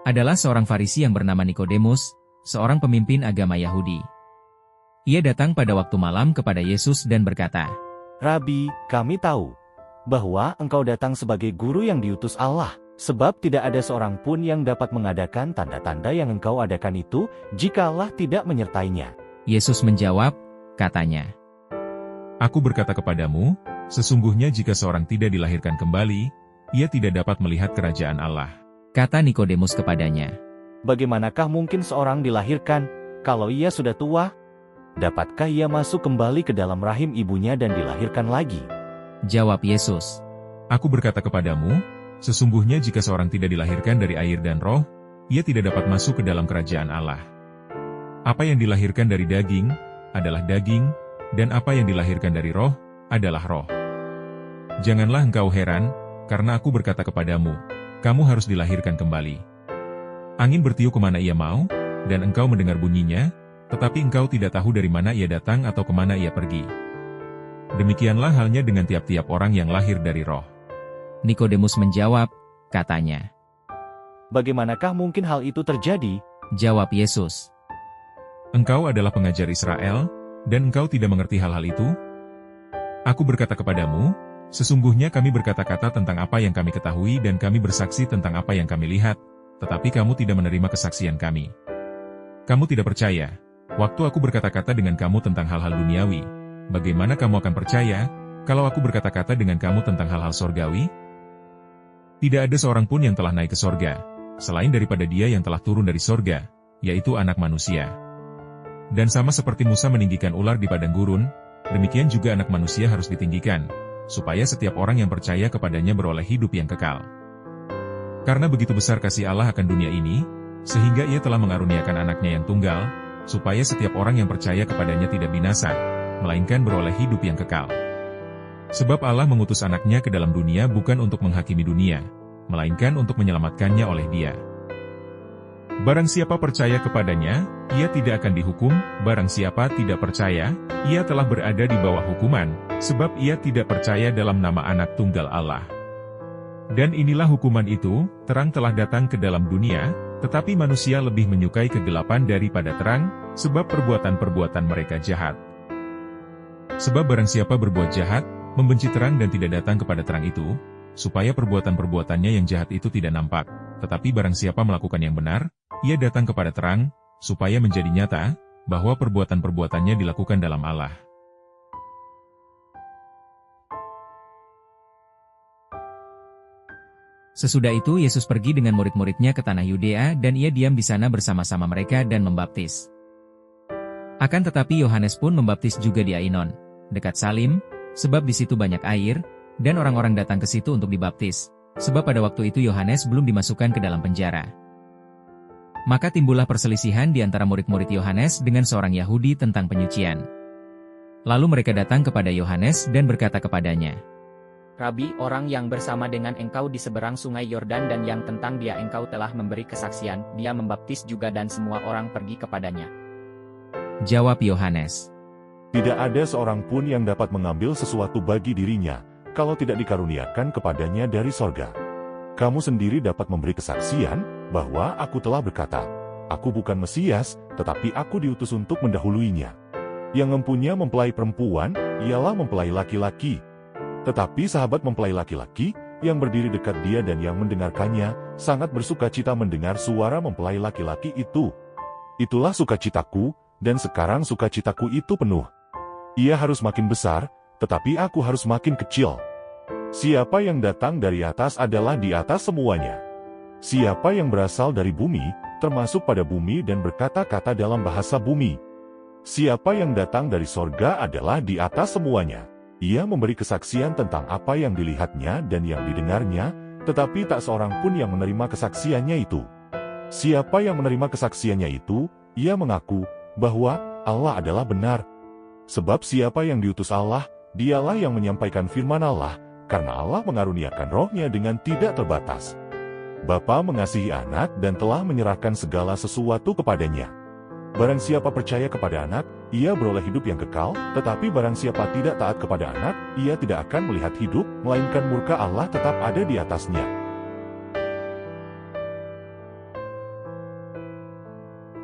adalah seorang Farisi yang bernama Nikodemus, seorang pemimpin agama Yahudi. Ia datang pada waktu malam kepada Yesus dan berkata, Rabi, kami tahu bahwa engkau datang sebagai guru yang diutus Allah, sebab tidak ada seorang pun yang dapat mengadakan tanda-tanda yang engkau adakan itu, jika Allah tidak menyertainya. Yesus menjawab, katanya, Aku berkata kepadamu, sesungguhnya jika seorang tidak dilahirkan kembali, ia tidak dapat melihat kerajaan Allah. Kata Nikodemus kepadanya, Bagaimanakah mungkin seorang dilahirkan, kalau ia sudah tua? Dapatkah ia masuk kembali ke dalam rahim ibunya dan dilahirkan lagi? Jawab Yesus, Aku berkata kepadamu, sesungguhnya jika seorang tidak dilahirkan dari air dan roh, ia tidak dapat masuk ke dalam kerajaan Allah. Apa yang dilahirkan dari daging, adalah daging, dan apa yang dilahirkan dari roh, adalah roh. Janganlah engkau heran, karena aku berkata kepadamu, kamu harus dilahirkan kembali. Angin bertiup kemana ia mau, dan engkau mendengar bunyinya, tetapi engkau tidak tahu dari mana ia datang atau kemana ia pergi. Demikianlah halnya dengan tiap-tiap orang yang lahir dari roh. Nikodemus menjawab, katanya, Bagaimanakah mungkin hal itu terjadi? Jawab Yesus, Engkau adalah pengajar Israel, dan engkau tidak mengerti hal-hal itu? Aku berkata kepadamu, sesungguhnya kami berkata-kata tentang apa yang kami ketahui dan kami bersaksi tentang apa yang kami lihat, tetapi kamu tidak menerima kesaksian kami. Kamu tidak percaya. Waktu aku berkata-kata dengan kamu tentang hal-hal duniawi, bagaimana kamu akan percaya, kalau aku berkata-kata dengan kamu tentang hal-hal sorgawi? Tidak ada seorang pun yang telah naik ke sorga, selain daripada Dia yang telah turun dari sorga, yaitu Anak Manusia. Dan sama seperti Musa meninggikan ular di padang gurun, demikian juga Anak Manusia harus ditinggikan, supaya setiap orang yang percaya kepadanya beroleh hidup yang kekal. Karena begitu besar kasih Allah akan dunia ini, sehingga Ia telah mengaruniakan anaknya yang tunggal, supaya setiap orang yang percaya kepadanya tidak binasa, melainkan beroleh hidup yang kekal. Sebab Allah mengutus anaknya ke dalam dunia bukan untuk menghakimi dunia, melainkan untuk menyelamatkannya oleh Dia. Barang siapa percaya kepadanya, ia tidak akan dihukum, barang siapa tidak percaya, ia telah berada di bawah hukuman, sebab ia tidak percaya dalam nama Anak Tunggal Allah. Dan inilah hukuman itu, terang telah datang ke dalam dunia, tetapi manusia lebih menyukai kegelapan daripada terang, sebab perbuatan-perbuatan mereka jahat. Sebab barang siapa berbuat jahat, membenci terang dan tidak datang kepada terang itu, supaya perbuatan-perbuatannya yang jahat itu tidak nampak, tetapi barang siapa melakukan yang benar, ia datang kepada terang, supaya menjadi nyata, bahwa perbuatan-perbuatannya dilakukan dalam Allah. Sesudah itu Yesus pergi dengan murid-muridnya ke tanah Yudea dan ia diam di sana bersama-sama mereka dan membaptis. Akan tetapi Yohanes pun membaptis juga di Ainon, dekat Salim, sebab di situ banyak air, dan orang-orang datang ke situ untuk dibaptis, sebab pada waktu itu Yohanes belum dimasukkan ke dalam penjara. Maka timbullah perselisihan di antara murid-murid Yohanes dengan seorang Yahudi tentang penyucian. Lalu mereka datang kepada Yohanes dan berkata kepadanya, Rabi, orang yang bersama dengan engkau di seberang sungai Yordan dan yang tentang dia engkau telah memberi kesaksian, dia membaptis juga dan semua orang pergi kepadanya. Jawab Yohanes, Tidak ada seorang pun yang dapat mengambil sesuatu bagi dirinya, kalau tidak dikaruniakan kepadanya dari sorga. Kamu sendiri dapat memberi kesaksian, bahwa aku telah berkata, aku bukan Mesias, tetapi aku diutus untuk mendahuluinya. Yang mempunyai mempelai perempuan, ialah mempelai laki-laki. Tetapi sahabat mempelai laki-laki, yang berdiri dekat dia dan yang mendengarkannya, sangat bersukacita mendengar suara mempelai laki-laki itu. Itulah sukacitaku, dan sekarang sukacitaku itu penuh. Ia harus makin besar, tetapi aku harus makin kecil. Siapa yang datang dari atas adalah di atas semuanya. Siapa yang berasal dari bumi, termasuk pada bumi dan berkata-kata dalam bahasa bumi. Siapa yang datang dari sorga adalah di atas semuanya. Ia memberi kesaksian tentang apa yang dilihatnya dan yang didengarnya, tetapi tak seorang pun yang menerima kesaksiannya itu. Siapa yang menerima kesaksiannya itu, ia mengaku bahwa Allah adalah benar. Sebab siapa yang diutus Allah, dialah yang menyampaikan firman Allah, karena Allah mengaruniakan rohnya dengan tidak terbatas. Bapa mengasihi anak dan telah menyerahkan segala sesuatu kepadanya. Barang siapa percaya kepada anak, ia beroleh hidup yang kekal, tetapi barang siapa tidak taat kepada anak, ia tidak akan melihat hidup, melainkan murka Allah tetap ada di atasnya.